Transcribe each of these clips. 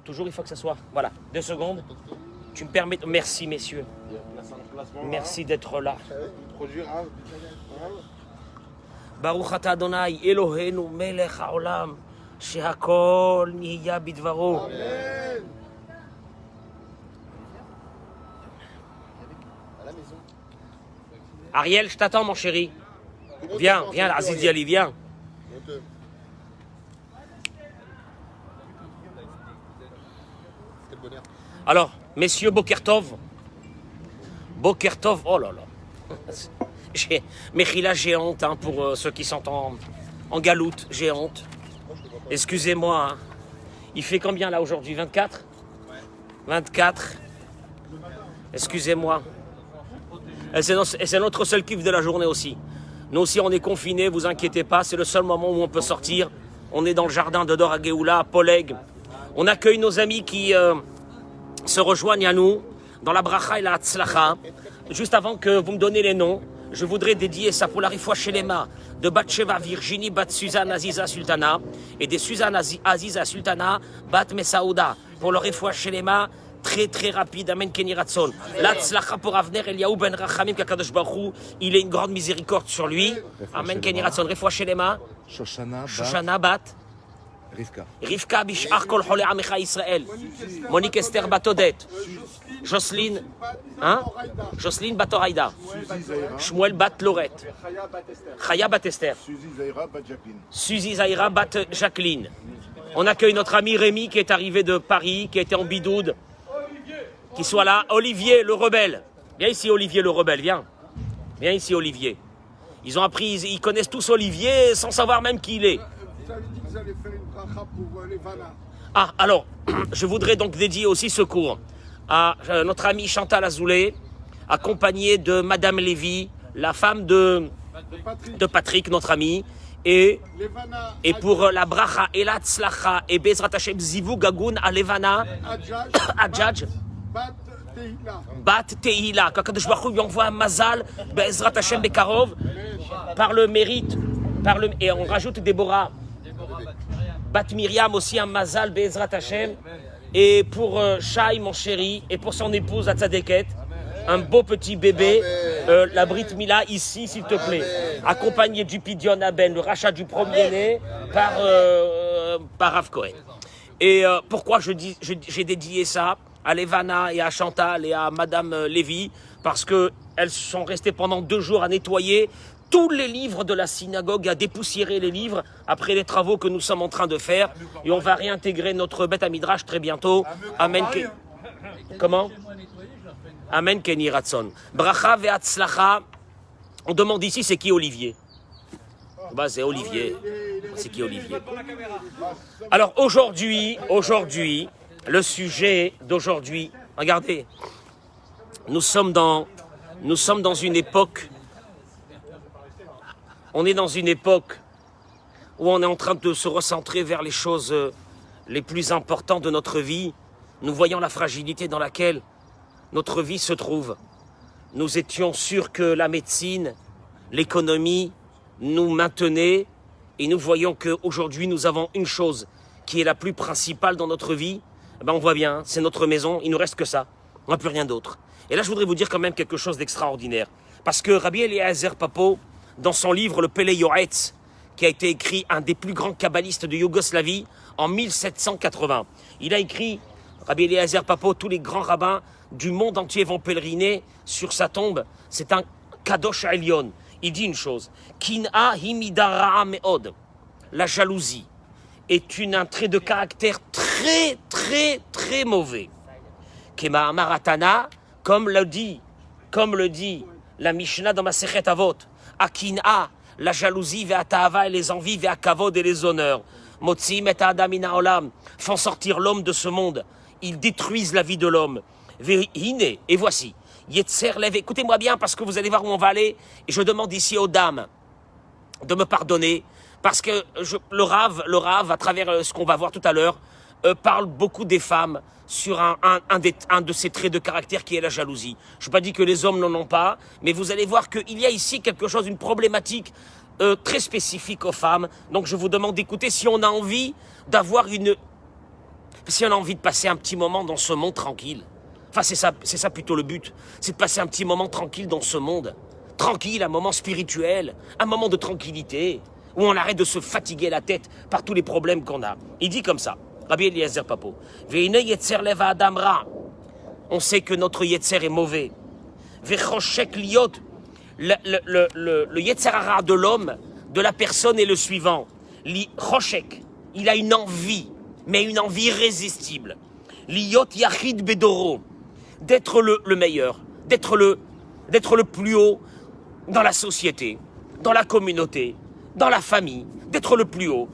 Toujours, il faut que ça soit. Voilà, 2 secondes. Tu me permets. Merci, messieurs. Merci d'être là. Baruch ata Adonai, Eloheinu, melech haolam, shehakol nihiya bidvaro. Ariel, je t'attends, mon chéri. Viens, viens, Aziz Diali, viens. Alors, messieurs, Bokertov. Bokertov, oh là là. Mechila, j'ai honte hein, pour ceux qui sont en galoute, j'ai honte. Excusez-moi. Hein. Il fait combien là aujourd'hui? 24 24. Excusez-moi. Et c'est notre seul kiff de la journée aussi. Nous aussi, on est confinés, vous inquiétez pas, c'est le seul moment où on peut sortir. On est dans le jardin de Dor à Géoula, à Poleg. On accueille nos amis qui se rejoignent à nous dans la bracha et la hatzlacha. Juste avant que vous me donnez les noms, je voudrais dédier ça pour la Rifoua Shelema de Batsheva Virginie, Bat Suzanne Aziza Sultana et de Suzanne Aziza Sultana, Bat Mesaouda. Pour le Rifoua Shelema, très très rapide, Amen Keni Ratson. L'Atzlacha pour Avner Eliaou Ben Rachamim Kakadosh Baruch Hu, il ait une grande miséricorde sur lui. Amen Keni Ratson. Rifoua Shelema, Shoshana Bat Rivka Bishar Kol Chole Amecha Israël, Monique Esther Batodet, Jocelyne, hein? Jocelyne Batoraïda, Shmuel Bat Lorette, Chaya Bat Esther, Suzy Zaira Bat Jacqueline. On accueille notre ami Rémi qui est arrivé de Paris, qui était en bidoude, qui soit là. Olivier le rebelle, viens ici Olivier le rebelle, viens. Viens ici Olivier. Ils ont appris, ils connaissent tous Olivier sans savoir même qui il est. Ah, alors, je voudrais donc dédier aussi ce cours à notre amie Chantal Azoulay, accompagnée de Madame Lévy, la femme de Patrick, notre ami, et pour la bracha et la tzlacha et Bezrat Hashem Zivu Gagoun à Levana, Adjadj, Bat Tehila, qu'Akadosh Baruch Hu lui envoie un mazal, Bezrat Hashem Bekarov, par le mérite, et on rajoute Déborah. Bat Myriam aussi un mazal Be'ezrat Hashem, et pour Shai mon chéri et pour son épouse Atzadeket un beau petit bébé, la Brit Mila ici s'il te plaît, accompagné du Pidion Aben, le rachat du premier-né par Rav Cohen. Et pourquoi j'ai dédié ça à Levana et à Chantal et à Madame Lévy, parce qu'elles sont restées pendant 2 jours à nettoyer tous les livres de la synagogue, à dépoussiérer les livres après les travaux que nous sommes en train de faire. Et on va réintégrer notre Beth Amidrash très bientôt. Amen. Comment? Amen Keni Ratson. Bracha ve'atzlacha. On demande ici, c'est qui Olivier? Bah, c'est Olivier. C'est qui Olivier? Alors aujourd'hui, le sujet d'aujourd'hui, regardez, nous sommes dans une époque. On est dans une époque où on est en train de se recentrer vers les choses les plus importantes de notre vie. Nous voyons la fragilité dans laquelle notre vie se trouve. Nous étions sûrs que la médecine, l'économie nous maintenaient et nous voyons qu'aujourd'hui nous avons une chose qui est la plus principale dans notre vie. Ben on voit bien, c'est notre maison, il ne nous reste que ça. On n'a plus rien d'autre. Et là je voudrais vous dire quand même quelque chose d'extraordinaire. Parce que Rabbi Eliezer Papo, dans son livre Le Pele Yoetz, qui a été écrit un des plus grands kabbalistes de Yougoslavie en 1780. Il a écrit, Rabbi Eliezer Papo, tous les grands rabbins du monde entier vont pèleriner sur sa tombe. C'est un Kadosh Elyon. Il dit une chose, Kin'a himidara meod. La jalousie est un trait de caractère très, très, très mauvais. Kema Maratana, comme le dit la Mishnah dans ma Sechet Avot, Akin'a, la jalousie, ve'atava et les envies, ve'akavod et les honneurs. Motzim et adam ina olam, font sortir l'homme de ce monde. Ils détruisent la vie de l'homme. Ve'hine, et voici. Yetzer lev, écoutez-moi bien parce que vous allez voir où on va aller. Et je demande ici aux dames de me pardonner parce que le Rav, à travers ce qu'on va voir tout à l'heure, parle beaucoup des femmes sur un de ces traits de caractère qui est la jalousie. Je n'ai pas dit que les hommes n'en ont pas, mais vous allez voir qu'il y a ici quelque chose, une problématique très spécifique aux femmes. Donc je vous demande d'écouter si on a envie d'avoir Si on a envie de passer un petit moment dans ce monde tranquille, enfin c'est ça plutôt le but, c'est de passer un petit moment tranquille dans ce monde. Tranquille, un moment spirituel, un moment de tranquillité, où on arrête de se fatiguer la tête par tous les problèmes qu'on a. Il dit comme ça, Rabbi Eliezer Papo, Veine yetzer lev ha'adam ra. On sait que notre yetzer est mauvais. Vechoshek liot, le yetzer hara de l'homme, de la personne est le suivant. Li choshek, il a une envie, mais une envie irrésistible. Liot yachid bedoro, d'être le meilleur, d'être le plus haut dans la société, dans la communauté, dans la famille, d'être le plus haut.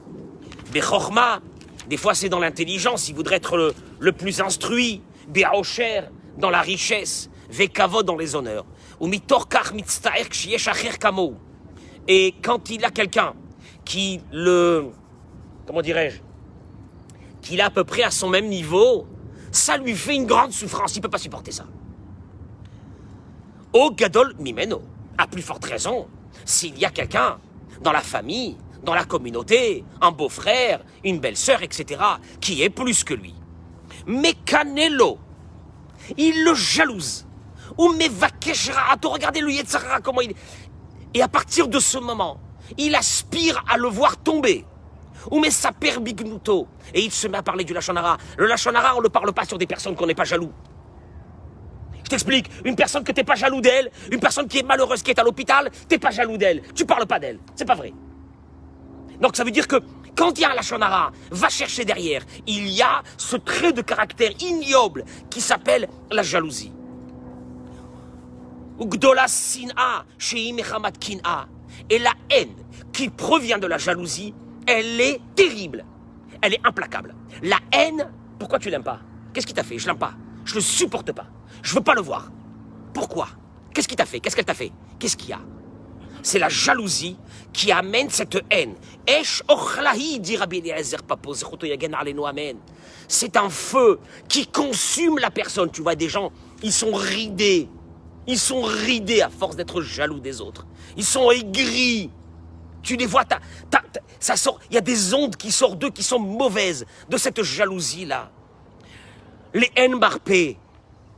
Bechorma, des fois c'est dans l'intelligence, il voudrait être le plus instruit. Be'aosher, dans la richesse. Vekavod, dans les honneurs. Ou mitorkach mitztaer kshiyesh acher kamo. Et quand il a quelqu'un qui comment dirais-je, qu'il est à peu près à son même niveau, ça lui fait une grande souffrance, il ne peut pas supporter ça. O gadol mimeno, à plus forte raison, s'il y a quelqu'un dans la famille, dans la communauté, un beau-frère, une belle-sœur, etc., qui est plus que lui. Mais Canelo, il le jalouse. Ou Mevakeshra, regardez le Yetzara, comment il est. Et à partir de ce moment, il aspire à le voir tomber. Ou mais sa perbignuto. Et il se met à parler du Lachon Hara. Le Lachon Hara, on ne le parle pas sur des personnes qu'on n'est pas jaloux. Je t'explique, une personne que t'es pas jaloux d'elle, une personne qui est malheureuse, qui est à l'hôpital, t'es pas jaloux d'elle. Tu parles pas d'elle. C'est pas vrai. Donc ça veut dire que quand il y a un Lachon Hara, va chercher derrière. Il y a ce trait de caractère ignoble qui s'appelle la jalousie. Ugdola sin'a, sheim echamat kin'a. Et la haine qui provient de la jalousie, elle est terrible. Elle est implacable. La haine, pourquoi tu l'aimes pas? Qu'est-ce qui t'a fait? Je l'aime pas. Je le supporte pas. Je veux pas le voir. Pourquoi? Qu'est-ce qui t'a fait? Qu'est-ce qu'elle t'a fait? Qu'est-ce qu'il y a? C'est la jalousie qui amène cette haine. Esh ochlahi, dit Rabbi Eliezer Papo, zechuto yagen alenu amen. C'est un feu qui consume la personne. Tu vois, des gens, ils sont ridés. Ils sont ridés à force d'être jaloux des autres. Ils sont aigris. Tu les vois, ça sort. Il y a des ondes qui sortent d'eux qui sont mauvaises de cette jalousie-là. Les haines marpées.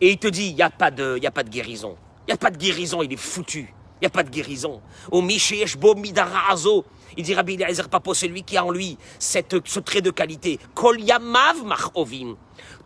Et il te dit, il n'y a pas de guérison. Il n'y a pas de guérison, il est foutu. Il n'y a pas de guérison. Au Mishesh Bo Midara Azo, il dit Rabbi Eliezer Papo, c'est lui qui a en lui ce trait de qualité. Kol Yamav Machovim.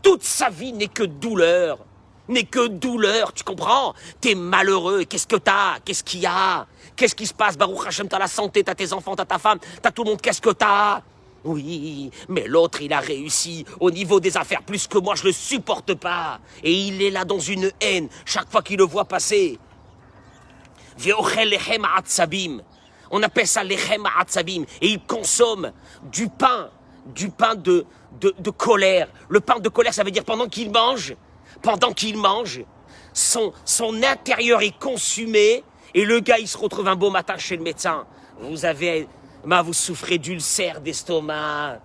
Toute sa vie n'est que douleur. N'est que douleur, tu comprends? T'es malheureux, qu'est-ce que t'as? Qu'est-ce qu'il y a? Qu'est-ce qui se passe? Baruch Hashem, t'as la santé, t'as tes enfants, t'as ta femme, t'as tout le monde, qu'est-ce que t'as? Oui, mais l'autre, il a réussi au niveau des affaires plus que moi, je le supporte pas. Et il est là dans une haine, chaque fois qu'il le voit passer. On appelle ça lechem ha'atzabim. Et il consomme du pain de colère. Le pain de colère, ça veut dire pendant qu'il mange, son intérieur est consumé et le gars, il se retrouve un beau matin chez le médecin. Vous souffrez d'ulcères d'estomac,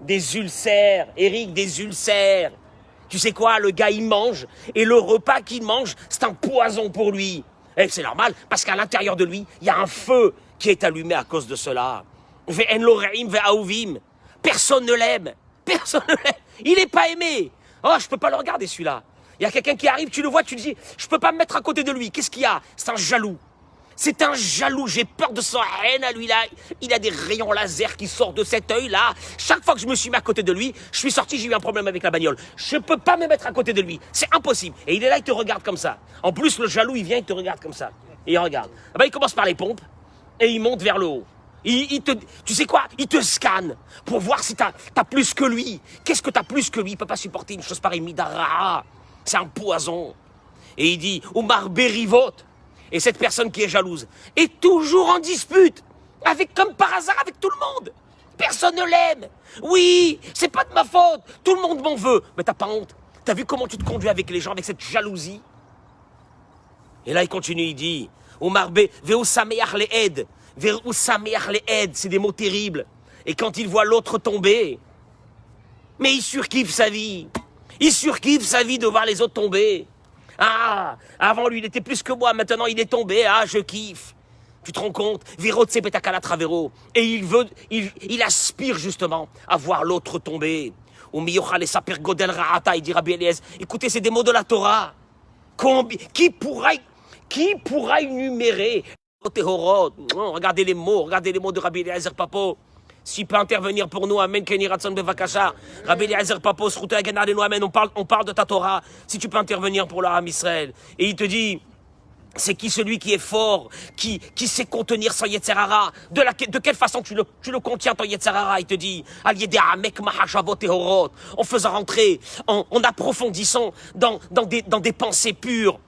des ulcères, Eric, des ulcères. Tu sais quoi, le gars, il mange et le repas qu'il mange, c'est un poison pour lui. Et c'est normal, parce qu'à l'intérieur de lui, il y a un feu qui est allumé à cause de cela. Personne ne l'aime. Personne ne l'aime. Il n'est pas aimé. Oh, je peux pas le regarder celui-là. Il y a quelqu'un qui arrive, tu le vois, tu te dis, je peux pas me mettre à côté de lui. Qu'est-ce qu'il y a? C'est un jaloux. C'est un jaloux, j'ai peur de sa haine à lui là. Il a des rayons laser qui sortent de cet œil-là. Chaque fois que je me suis mis à côté de lui, je suis sorti, j'ai eu un problème avec la bagnole. Je peux pas me mettre à côté de lui. C'est impossible. Et il est là, il te regarde comme ça. En plus, le jaloux, il vient, il te regarde comme ça. Et il regarde. Ah ben, il commence par les pompes et il monte vers le haut. Tu sais quoi? Il te scanne pour voir si t'as plus que lui. Qu'est-ce que t'as plus que lui? Il peut pas supporter une chose pareille. Midara. C'est un poison. Et il dit, Oumar Berivot. Et cette personne qui est jalouse est toujours en dispute, comme par hasard, avec tout le monde. Personne ne l'aime. Oui, c'est pas de ma faute. Tout le monde m'en veut. Mais t'as pas honte. T'as vu comment tu te conduis avec les gens, avec cette jalousie? Et là, il continue, il dit, c'est des mots terribles. Et quand il voit l'autre tomber, mais il surkiffe sa vie. Il surkiffe sa vie de voir les autres tomber. Ah, avant lui, il était plus que moi, maintenant il est tombé, ah, je kiffe. Tu te rends compte? Virotse Betakala Travero. Et il aspire justement à voir l'autre tomber. Ou miyochal et saper godel ra'ata, il dit Rabbi Eliezer. Écoutez, c'est des mots de la Torah. Qui pourra énumérer? Regardez les mots de Rabbi Eliezer Papo. S'il peut intervenir pour nous, Amen, Keni Ratson Bevakasha. Rabbi Eliezer Papo, Srouta Aganadenu, Amen, on parle de ta Torah. Si tu peux intervenir pour l'Aram Israël. Et il te dit, c'est qui celui qui est fort, qui sait contenir son Yetzerara? De quelle façon tu le contiens, ton Yetzerara? Il te dit, en faisant rentrer, en approfondissant dans des pensées pures.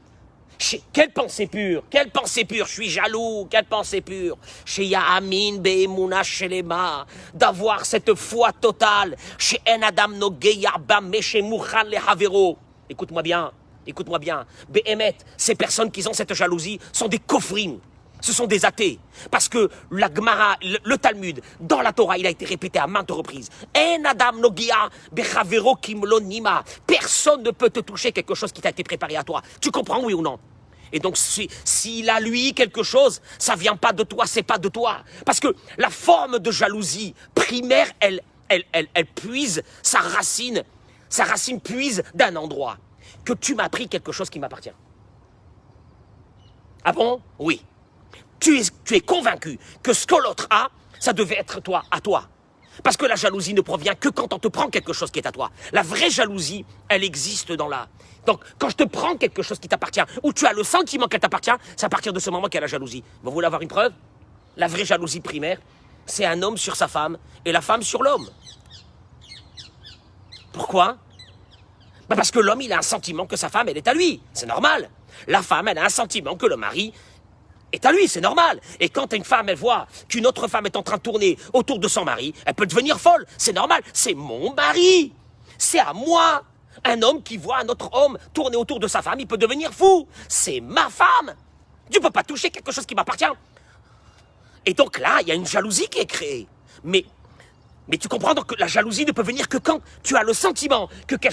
Quelle pensée pure? Quelle pensée pure? Je suis jaloux. Quelle pensée pure? Chez Yahamin Be'emuna Shelema, d'avoir cette foi totale. Chez En Adam Nogeyarba Meshe Mouchan Le Havero. Écoute-moi bien. Behemet, ces personnes qui ont cette jalousie sont des kofrim. Ce sont des athées. Parce que la Gemara, le Talmud, dans la Torah, il a été répété à maintes reprises. En Adam Nogia Bechavero Kimlo Nima. Personne ne peut te toucher quelque chose qui t'a été préparé à toi. Tu comprends, oui ou non? Et donc, s'il a lui quelque chose, ça vient pas de toi, c'est pas de toi. Parce que la forme de jalousie primaire, elle puise sa racine puise d'un endroit. Que tu m'as pris quelque chose qui m'appartient. Ah bon? Oui. Tu es convaincu que ce que l'autre a, ça devait être à toi. Parce que la jalousie ne provient que quand on te prend quelque chose qui est à toi. La vraie jalousie, elle existe dans la... Donc, quand je te prends quelque chose qui t'appartient, ou tu as le sentiment qu'elle t'appartient, c'est à partir de ce moment qu'il y a la jalousie. Vous voulez avoir une preuve? La vraie jalousie primaire, c'est un homme sur sa femme et la femme sur l'homme. Pourquoi? Parce que l'homme, il a un sentiment que sa femme, elle est à lui. C'est normal. La femme, elle a un sentiment que le mari est à lui, c'est normal. Et quand une femme, elle voit qu'une autre femme est en train de tourner autour de son mari, elle peut devenir folle. C'est normal. C'est mon mari. C'est à moi. Un homme qui voit un autre homme tourner autour de sa femme, il peut devenir fou. C'est ma femme. Tu ne peux pas toucher quelque chose qui m'appartient. Et donc là, il y a une jalousie qui est créée. Mais tu comprends donc que la jalousie ne peut venir que quand tu as le sentiment que quelque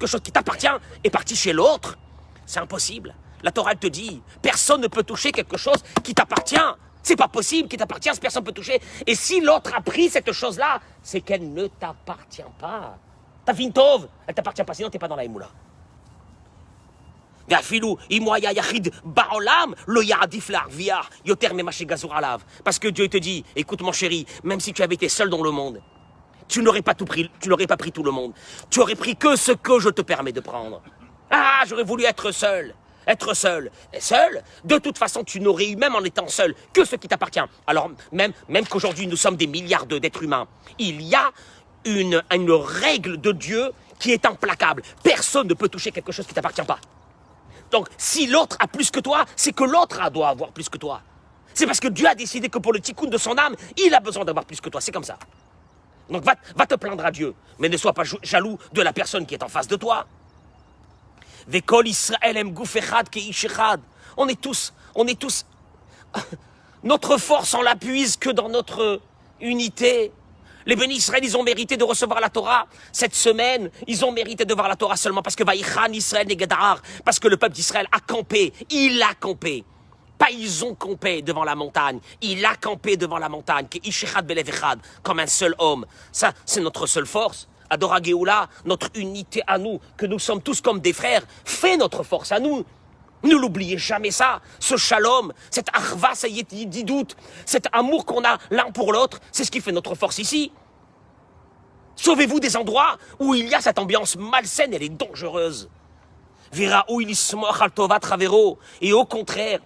chose qui t'appartient est parti chez l'autre. C'est impossible. La Torah te dit, personne ne peut toucher quelque chose qui t'appartient. C'est pas possible qu'il t'appartient, personne ne peut toucher. Et si l'autre a pris cette chose-là, c'est qu'elle ne t'appartient pas. Ta fine tov, elle t'appartient pas, sinon t'es pas dans la émoula. Parce que Dieu te dit, écoute mon chéri, même si tu avais été seul dans le monde, tu n'aurais pas pris tout le monde. Tu aurais pris que ce que je te permets de prendre. Ah, j'aurais voulu être seul. Être seul. Et seul, de toute façon, tu n'aurais eu, même en étant seul, que ce qui t'appartient. Alors, même qu'aujourd'hui, nous sommes des milliards d'êtres humains, il y a une règle de Dieu qui est implacable. Personne ne peut toucher quelque chose qui ne t'appartient pas. Donc, si l'autre a plus que toi, c'est que l'autre doit avoir plus que toi. C'est parce que Dieu a décidé que pour le tikkun de son âme, il a besoin d'avoir plus que toi. C'est comme ça. Donc, va te plaindre à Dieu. Mais ne sois pas jaloux de la personne qui est en face de toi. Vekol Israël em gouf echad keish echad. On est tous... Notre force, on l'appuise que dans notre unité. Les bénis Israël, ils ont mérité de recevoir la Torah cette semaine. Ils ont mérité de voir la Torah seulement parce que Vaïchan Israël Negedar, parce que le peuple d'Israël a campé. Il a campé. Pas ils ont campé devant la montagne. Il a campé devant la montagne. Comme un seul homme. Ça, c'est notre seule force. Adora Geoula, notre unité à nous, que nous sommes tous comme des frères, fait notre force à nous. Ne l'oubliez jamais ça. Ce shalom, cette arva, ça y est, dit doute, cet amour qu'on a l'un pour l'autre, c'est ce qui fait notre force ici. Sauvez-vous des endroits où il y a cette ambiance malsaine, elle est dangereuse. Vera où il al tova travero. Et au contraire,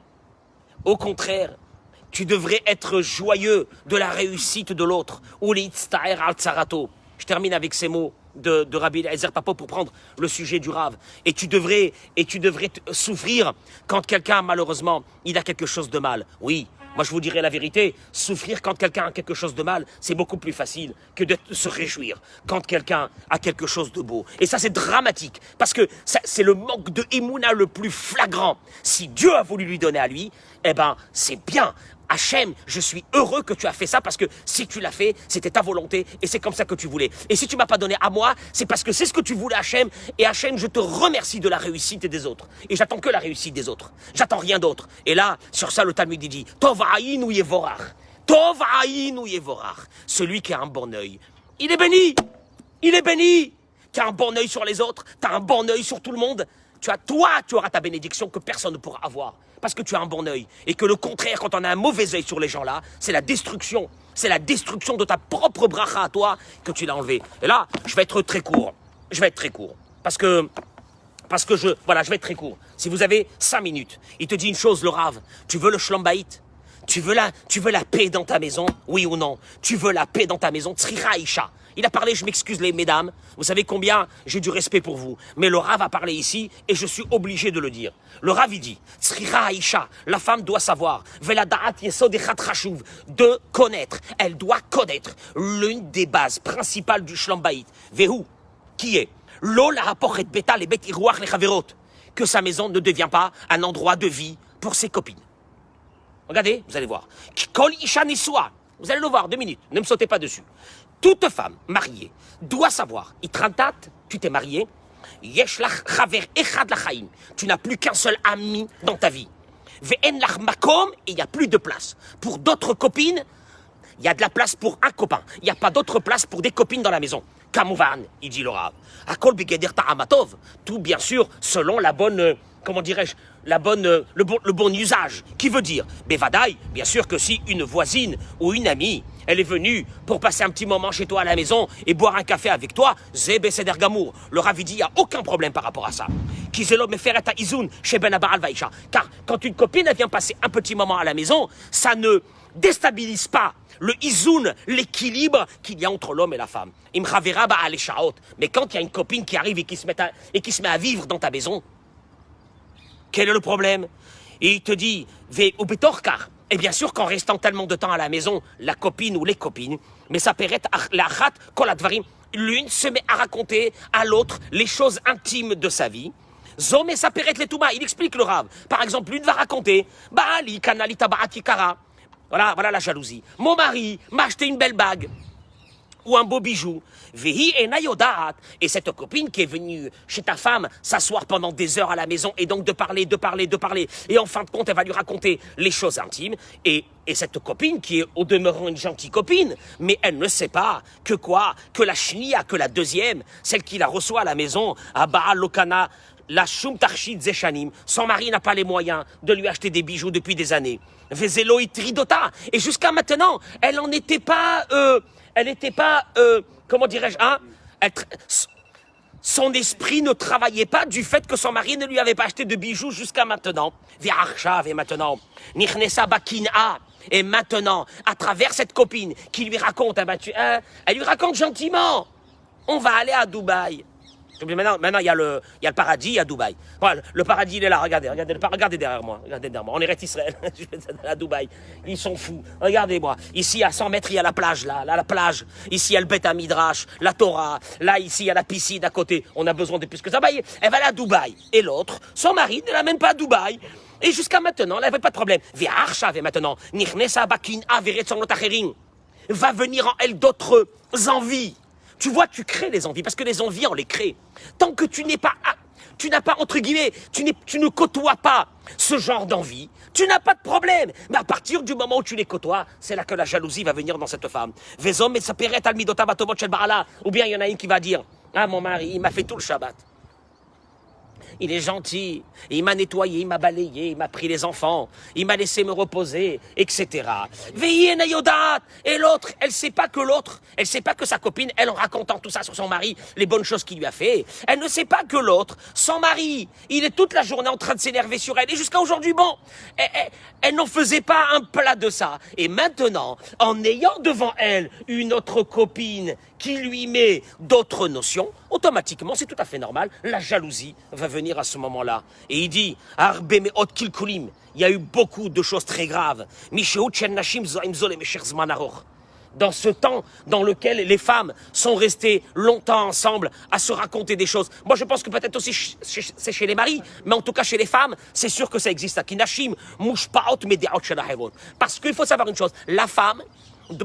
tu devrais être joyeux de la réussite de l'autre. Ou l'itztaer al tsarato. Je termine avec ces mots de Rabbi Eliezer Papo pour prendre le sujet du Rav. Et tu devrais souffrir quand quelqu'un, malheureusement, il a quelque chose de mal. Oui, moi je vous dirai la vérité, souffrir quand quelqu'un a quelque chose de mal, c'est beaucoup plus facile que de se réjouir quand quelqu'un a quelque chose de beau. Et ça c'est dramatique, parce que c'est le manque de Emouna le plus flagrant. Si Dieu a voulu lui donner à lui, eh ben c'est bien. Hachem, je suis heureux que tu as fait ça parce que si tu l'as fait, c'était ta volonté et c'est comme ça que tu voulais. Et si tu m'as pas donné à moi, c'est parce que c'est ce que tu voulais, Hachem. Et Hachem, je te remercie de la réussite des autres. Et j'attends que la réussite des autres. J'attends rien d'autre. Et là, sur ça, le Talmud dit Tov aïn ou yevorach. Tov aïn ou yevorach. Celui qui a un bon œil, il est béni. Il est béni. Tu as un bon œil sur les autres, tu as un bon œil sur tout le monde. Toi, tu auras ta bénédiction que personne ne pourra avoir. Parce que tu as un bon œil. Et que le contraire, quand on a un mauvais œil sur les gens là, c'est la destruction. C'est la destruction de ta propre bracha à toi que tu l'as enlevé. Et là, je vais être très court. Je vais être très court. Parce que je vais être très court. Si vous avez 5 minutes, il te dit une chose, le Rav. Tu veux le shlombaït? Tu veux la paix dans ta maison? Oui ou non? Tu veux la paix dans ta maison? Tzricha Isha. Il a parlé, je m'excuse les mesdames, vous savez combien j'ai du respect pour vous. Mais le Rav a parlé ici et je suis obligé de le dire. Le Rav il dit, Tzricha Isha, la femme doit savoir, Veladaat Yesod Echat Chashuv, de connaître. Elle doit connaître l'une des bases principales du Shlombaït. Vehu, qui est Lo la hapochet beta le bet iruach le chaverot, que sa maison ne devient pas un endroit de vie pour ses copines. Regardez, vous allez voir. Kol isha nisua, vous allez le voir, 2 minutes, ne me sautez pas dessus. Toute femme mariée doit savoir, itrantat, tu t'es marié, yesh lach chaver echad lachaim, tu n'as plus qu'un seul ami dans ta vie. Ve'en lach makom, et il n'y a plus de place. Pour d'autres copines, il y a de la place pour un copain. Il n'y a pas d'autre place pour des copines dans la maison. Kamouvan, il dit le Rav. Akol begedir ta'amatov. Tout, bien sûr, selon la bonne, comment dirais-je, le bon usage. Qui veut dire, Bevadaï, bien sûr que si une voisine ou une amie, elle est venue pour passer un petit moment chez toi à la maison et boire un café avec toi, Zebe Seder Gamour. Le Rav dit, il n'y a aucun problème par rapport à ça. Kizelo me faire ta izun chez Ben Abaral Vaïcha. Car quand une copine, elle vient passer un petit moment à la maison, ça ne déstabilise pas le izoun, l'équilibre qu'il y a entre l'homme et la femme. Mais quand il y a une copine qui arrive et qui se met à vivre dans ta maison, quel est le problème? Et il te dit, et bien sûr qu'en restant tellement de temps à la maison, la copine ou les copines, mais ça peut être l'une se met à raconter à l'autre les choses intimes de sa vie. Zome ça peut être les Touma. Il explique le Rav. Par exemple, l'une va raconter, Baali kanali tabaati kara. Voilà la jalousie. Mon mari m'a acheté une belle bague ou un beau bijou. Vehi et nayodat. Et cette copine qui est venue chez ta femme s'asseoir pendant des heures à la maison et donc de parler. Et en fin de compte, elle va lui raconter les choses intimes. Et cette copine qui est au demeurant une gentille copine, mais elle ne sait pas que la shnia, que la deuxième, celle qui la reçoit à la maison, à Baal Lokana, la Shum Tarshid Zeshanim, son mari n'a pas les moyens de lui acheter des bijoux depuis des années. Vezelo Itridota. Et jusqu'à maintenant, elle n'était pas, comment dirais-je, hein? Son esprit ne travaillait pas du fait que son mari ne lui avait pas acheté de bijoux jusqu'à maintenant. Vi'arshav, et maintenant, Nichnesa Bakina. Et maintenant, à travers cette copine qui lui raconte, elle lui raconte gentiment, on va aller à Dubaï. Maintenant, il y a le paradis à Dubaï. Voilà, le paradis, il est là. Regardez derrière moi. On est Israël. Je vais à Dubaï. Ils sont fous. Regardez-moi. Ici, à 100 mètres, il y a la plage, là, la plage. Ici, il y a le Beth Midrash, la Torah. Là, ici, il y a la piscine à côté. On a besoin de plus que ça. Elle va aller à Dubaï. Et l'autre, son mari ne l'amène pas à Dubaï. Et jusqu'à maintenant, elle n'avait pas de problème. Et maintenant, va venir en elle d'autres envies. Tu vois, tu crées les envies, parce que les envies, on les crée. Tant que tu n'as pas, entre guillemets, tu ne côtoies pas ce genre d'envie, tu n'as pas de problème. Mais à partir du moment où tu les côtoies, c'est là que la jalousie va venir dans cette femme. Vezom et sa peret almidota batovot shel barala. Ou bien il y en a une qui va dire, ah, mon mari, il m'a fait tout le Shabbat. Il est gentil, il m'a nettoyé, il m'a balayé, il m'a pris les enfants, il m'a laissé me reposer, etc. Veillez Nayodat. Et l'autre, elle sait pas que sa copine, elle en racontant tout ça sur son mari, les bonnes choses qu'il lui a fait, elle ne sait pas que l'autre, son mari, il est toute la journée en train de s'énerver sur elle. Et jusqu'à aujourd'hui, bon, elle n'en faisait pas un plat de ça. Et maintenant, en ayant devant elle une autre copine qui lui met d'autres notions, automatiquement, c'est tout à fait normal, la jalousie va venir à ce moment-là. Et il dit, Arbe meot kilkulim, il y a eu beaucoup de choses très graves. Dans ce temps dans lequel les femmes sont restées longtemps ensemble à se raconter des choses. Moi, je pense que peut-être aussi c'est chez les maris, mais en tout cas chez les femmes, c'est sûr que ça existe. Parce qu'il faut savoir une chose, la femme,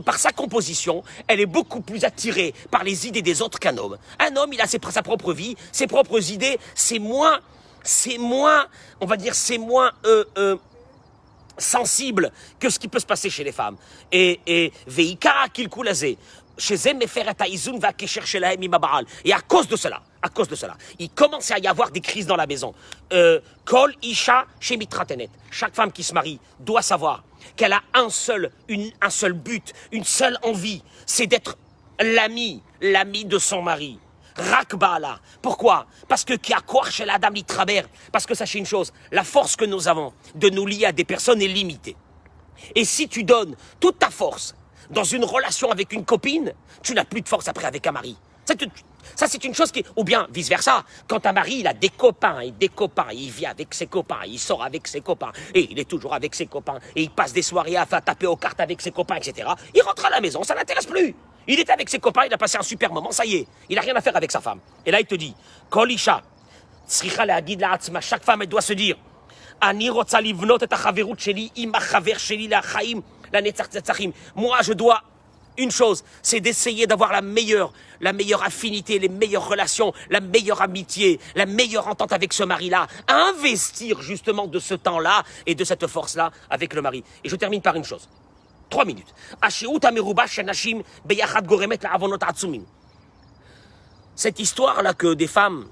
par sa composition, elle est beaucoup plus attirée par les idées des autres qu'un homme. Un homme, il a sa propre vie, ses propres idées, c'est moins, on va dire, c'est moins sensible que ce qui peut se passer chez les femmes. Et Veika Kilkulazé, chez eux, va chercher la et à cause de cela, il commence à y avoir des crises dans la maison. Kol Isha chez Mitratenet. Chaque femme qui se marie doit savoir qu'elle a un seul but, une seule envie, c'est d'être l'ami de son mari. Rakbala. Pourquoi? Parce que qui a quoi chez la dame Litraber? Parce que sachez une chose, la force que nous avons de nous lier à des personnes est limitée. Et si tu donnes toute ta force dans une relation avec une copine, tu n'as plus de force après avec un mari. Ça, c'est une chose qui... Ou bien, vice-versa, quand un mari, il a des copains, il vit avec ses copains, il sort avec ses copains, et il est toujours avec ses copains, et il passe des soirées à taper aux cartes avec ses copains, etc. Il rentre à la maison, ça l'intéresse plus. Il était avec ses copains, il a passé un super moment, ça y est, il n'a rien à faire avec sa femme. Et là, il te dit, Kolisha, chaque femme, elle doit se dire, moi, je dois une chose, c'est d'essayer d'avoir la meilleure affinité, les meilleures relations, la meilleure amitié, la meilleure entente avec ce mari-là, à investir justement de ce temps-là et de cette force-là avec le mari. Et je termine par une chose. 3 minutes. Cette histoire-là que des femmes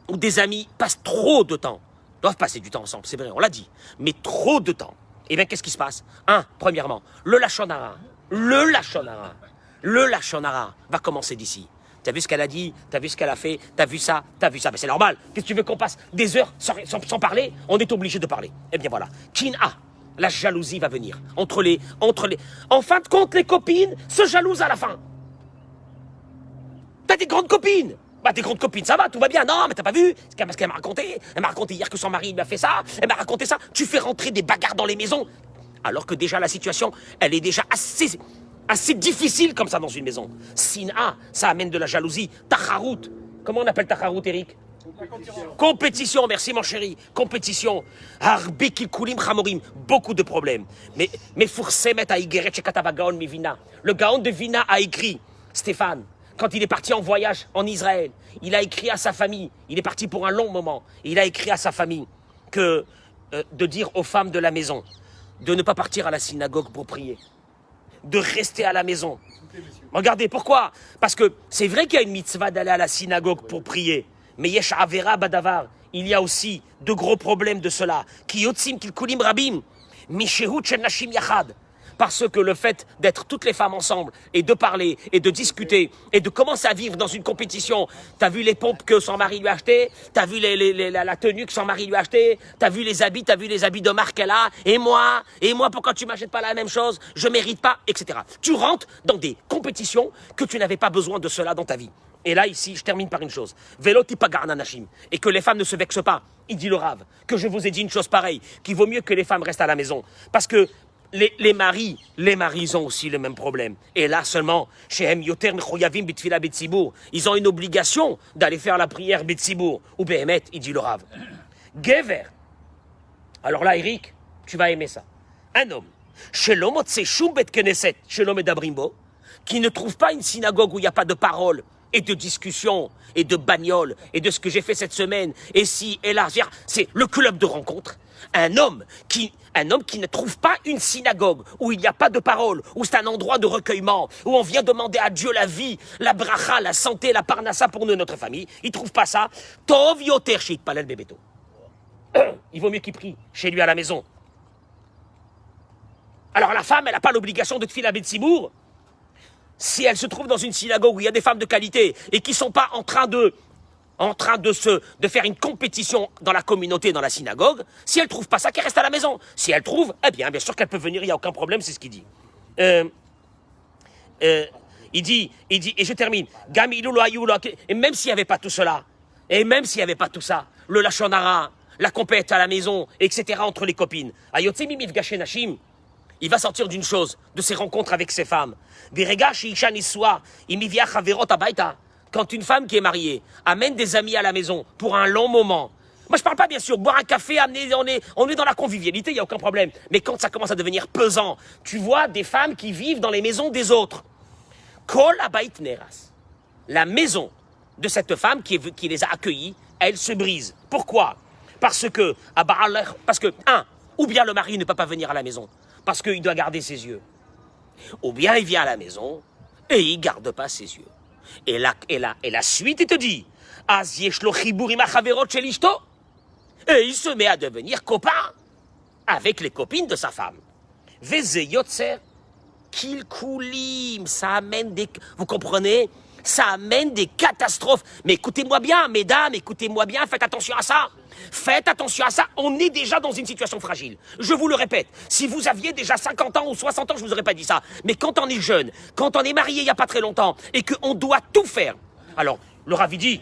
ou des amis passent trop de temps, doivent passer du temps ensemble, c'est vrai, on l'a dit, mais trop de temps. Eh bien, qu'est-ce qui se passe? Premièrement, le lachonara va commencer d'ici. T'as vu ce qu'elle a dit, t'as vu ce qu'elle a fait, t'as vu ça. Ben c'est normal. Qu'est-ce que tu veux qu'on passe des heures sans parler? On est obligé de parler. Eh bien voilà. Kin'a, la jalousie va venir. Entre les... En fin de compte, les copines se jalousent à la fin. T'as des grandes copines. Tes grandes copines, ça va, tout va bien. Non, mais t'as pas vu? Parce qu'elle m'a raconté. Elle m'a raconté hier que son mari lui a fait ça. Elle m'a raconté ça. Tu fais rentrer des bagarres dans les maisons. Alors que déjà la situation, elle est déjà assez difficile comme ça dans une maison. Sina, ça amène de la jalousie. Tacharout. Comment on appelle Tacharout, Eric? Compétition, merci mon chéri. Compétition. Arbeki kulim chamorim. Beaucoup de problèmes. Mais Foursemet a igeret chez Katavagaon Mivina. Le Gaon de Vina a écrit, Stéphane, quand il est parti en voyage en Israël, il a écrit à sa famille, il est parti pour un long moment, il a écrit à sa famille que de dire aux femmes de la maison de ne pas partir à la synagogue pour prier, de rester à la maison. Regardez, pourquoi? Parce que c'est vrai qu'il y a une mitzvah d'aller à la synagogue pour prier, mais yesh avera badavar, il y a aussi de gros problèmes de cela. Ki yotzim kilkulim rabim, mishehut shel nashim yachad. Parce que le fait d'être toutes les femmes ensemble et de parler et de discuter et de commencer à vivre dans une compétition, t'as vu les pompes que son mari lui a achetées, t'as vu la tenue que son mari lui a achetée, t'as vu les habits de marque qu'elle a, et moi, pourquoi tu m'achètes pas la même chose, je mérite pas, etc. Tu rentres dans des compétitions que tu n'avais pas besoin de cela dans ta vie. Et là, ici, je termine par une chose. Veloti pagarna nashim. Et que les femmes ne se vexent pas. Il dit le Rav, que je vous ai dit une chose pareille, qu'il vaut mieux que les femmes restent à la maison. Parce que les maris, ils ont aussi le même problème. Et là seulement, Shehem Yoter Mechoyavim Bitfila Betsibour, ils ont une obligation d'aller faire la prière Betsibour. Ou Behemet, il dit le Rav. Gever. Alors là, Eric, tu vas aimer ça. Un homme, Shelom Otse Shum Bet Knesset, Shelom Edabrimbo, qui ne trouve pas une synagogue où il n'y a pas de parole et de discussion et de bagnole et de ce que j'ai fait cette semaine. Et si, et là, c'est le club de rencontre. Un homme qui ne trouve pas une synagogue, où il n'y a pas de parole, où c'est un endroit de recueillement, où on vient demander à Dieu la vie, la bracha, la santé, la parnassa pour nous, notre famille. Il ne trouve pas ça. Tov yoter shit palel bebeto. Il vaut mieux qu'il prie chez lui à la maison. Alors la femme, elle n'a pas l'obligation de te filer à Betsibour. Si elle se trouve dans une synagogue où il y a des femmes de qualité et qui ne sont pas en train de faire une compétition dans la communauté, dans la synagogue, si elle ne trouve pas ça, qu'elle reste à la maison. Si elle trouve, eh bien sûr qu'elle peut venir, il n'y a aucun problème, c'est ce qu'il dit. Il dit, et je termine, et même s'il n'y avait pas tout cela, et même s'il n'y avait pas tout ça, le lachonara, la compète à la maison, etc., entre les copines, il va sortir d'une chose, de ses rencontres avec ses femmes. Quand une femme qui est mariée amène des amis à la maison pour un long moment, moi je parle pas bien sûr, boire un café, on est dans la convivialité, il n'y a aucun problème. Mais quand ça commence à devenir pesant, tu vois des femmes qui vivent dans les maisons des autres. Kol abait neras. La maison de cette femme qui les a accueillis, elle se brise. Pourquoi? Parce que, Ou bien le mari ne peut pas venir à la maison parce qu'il doit garder ses yeux. Ou bien il vient à la maison et il ne garde pas ses yeux. Et la suite, il te dit, et il se met à devenir copain avec les copines de sa femme. Ça amène des... Vous comprenez? Ça amène des catastrophes. Mais écoutez-moi bien, mesdames, écoutez-moi bien, faites attention à ça. Faites attention à ça, on est déjà dans une situation fragile. Je vous le répète, si vous aviez déjà 50 ans ou 60 ans, je ne vous aurais pas dit ça. Mais quand on est jeune, quand on est marié il n'y a pas très longtemps, et qu'on doit tout faire. Alors, le Rav dit,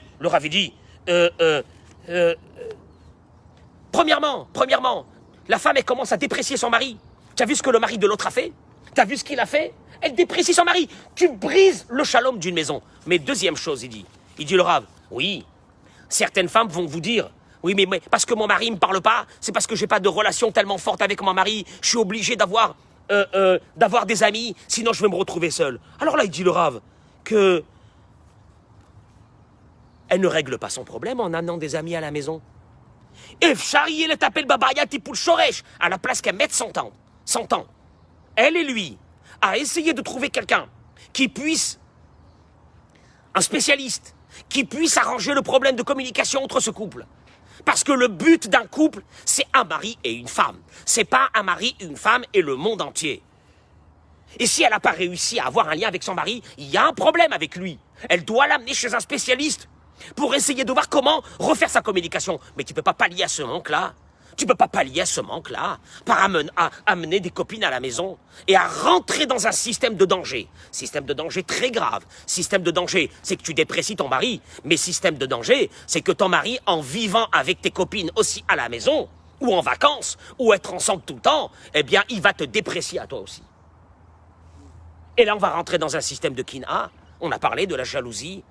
premièrement, la femme, elle commence à déprécier son mari. Tu as vu ce que le mari de l'autre a fait? Tu as vu ce qu'il a fait? Elle déprécie son mari. Tu brises le shalom d'une maison. Mais deuxième chose, il dit le Rav, oui, certaines femmes vont vous dire, oui, mais parce que mon mari ne me parle pas, c'est parce que j'ai pas de relation tellement forte avec mon mari, je suis obligé d'avoir des amis, sinon je vais me retrouver seul. Alors là, il dit le Rav que elle ne règle pas son problème en amenant des amis à la maison. Et Charrier le tapel babaya tipoul choresh, à la place qu'elle mette 100 ans. Elle et lui a essayé de trouver quelqu'un qui puisse, un spécialiste, qui puisse arranger le problème de communication entre ce couple. Parce que le but d'un couple, c'est un mari et une femme. C'est pas un mari, une femme et le monde entier. Et si elle n'a pas réussi à avoir un lien avec son mari, il y a un problème avec lui. Elle doit l'amener chez un spécialiste pour essayer de voir comment refaire sa communication. Mais tu ne peux pas pallier à ce manque-là. Tu ne peux pas pallier à ce manque-là par amener des copines à la maison et à rentrer dans un système de danger. Système de danger très grave. Système de danger, c'est que tu déprécies ton mari. Mais système de danger, c'est que ton mari, en vivant avec tes copines aussi à la maison, ou en vacances, ou être ensemble tout le temps, eh bien, il va te déprécier à toi aussi. Et là, on va rentrer dans un système de kina. On a parlé de la jalousie.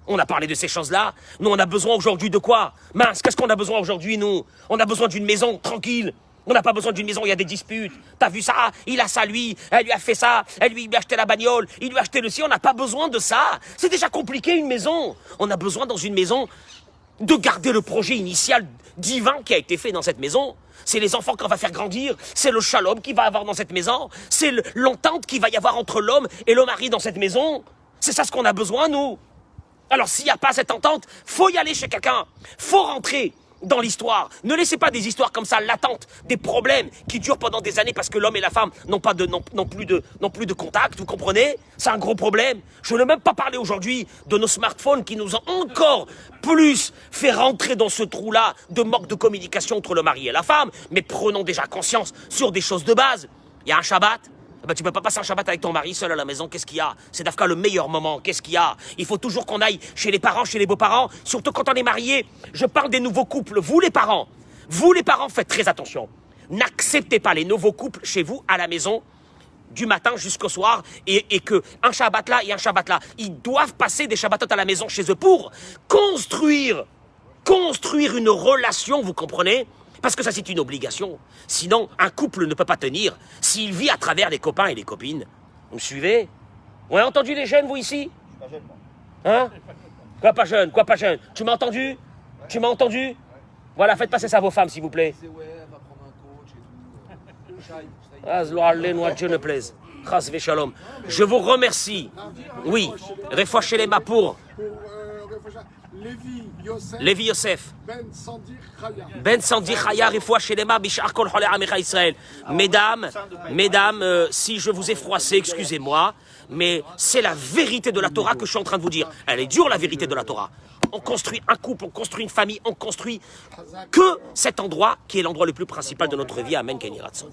On a parlé de ces choses-là. Nous, on a besoin aujourd'hui de quoi? Mince, qu'est-ce qu'on a besoin aujourd'hui, nous? On a besoin d'une maison tranquille. On n'a pas besoin d'une maison où il y a des disputes. T'as vu ça? Il a ça, lui. Elle lui a fait ça. Elle lui a acheté la bagnole. Il lui a acheté le ci. On n'a pas besoin de ça. C'est déjà compliqué, une maison. On a besoin, dans une maison, de garder le projet initial divin qui a été fait dans cette maison. C'est les enfants qu'on va faire grandir. C'est le shalom qu'il va avoir dans cette maison. C'est l'entente qu'il va y avoir entre l'homme et le mari dans cette maison. C'est ça ce qu'on a besoin, nous. Alors, s'il n'y a pas cette entente, faut y aller chez quelqu'un. Faut rentrer dans l'histoire. Ne laissez pas des histoires comme ça latentes, des problèmes qui durent pendant des années parce que l'homme et la femme n'ont plus de contact, vous comprenez? C'est un gros problème. Je ne veux même pas parler aujourd'hui de nos smartphones qui nous ont encore plus fait rentrer dans ce trou-là de manque de communication entre le mari et la femme. Mais prenons déjà conscience sur des choses de base. Il y a un Shabbat. Ben, tu ne peux pas passer un Shabbat avec ton mari seul à la maison, qu'est-ce qu'il y a? C'est d'Afka le meilleur moment, qu'est-ce qu'il y a? Il faut toujours qu'on aille chez les parents, chez les beaux-parents, surtout quand on est marié. Je parle des nouveaux couples, vous les parents, faites très attention. N'acceptez pas les nouveaux couples chez vous à la maison, du matin jusqu'au soir, et que un Shabbat là et un Shabbat là. Ils doivent passer des Shabbatot à la maison chez eux pour construire une relation, vous comprenez? Parce que ça, c'est une obligation. Sinon, un couple ne peut pas tenir s'il vit à travers les copains et les copines. Vous me suivez? Vous avez entendu les jeunes, vous, ici? Je suis pas jeune, moi. Hein? Quoi pas jeune? Tu m'as entendu? Ouais. Tu m'as entendu? Ouais. Voilà, faites passer ça à vos femmes, s'il vous plaît. C'est ouais, elle va prendre un coach et tout. Dieu ne plaise. Shalom. Je vous remercie. Oui, Refoua Shelema pour... Lévi Yosef. Ben Sandir Chaya, Refoua Shelema, Bishar Kol Cholei Amecha Israël. Mesdames, si je vous ai froissé, excusez-moi, mais c'est la vérité de la Torah que je suis en train de vous dire. Elle est dure, la vérité de la Torah. On construit un couple, on construit une famille, on construit que cet endroit qui est l'endroit le plus principal de notre vie. Amen, Kenny Ratson.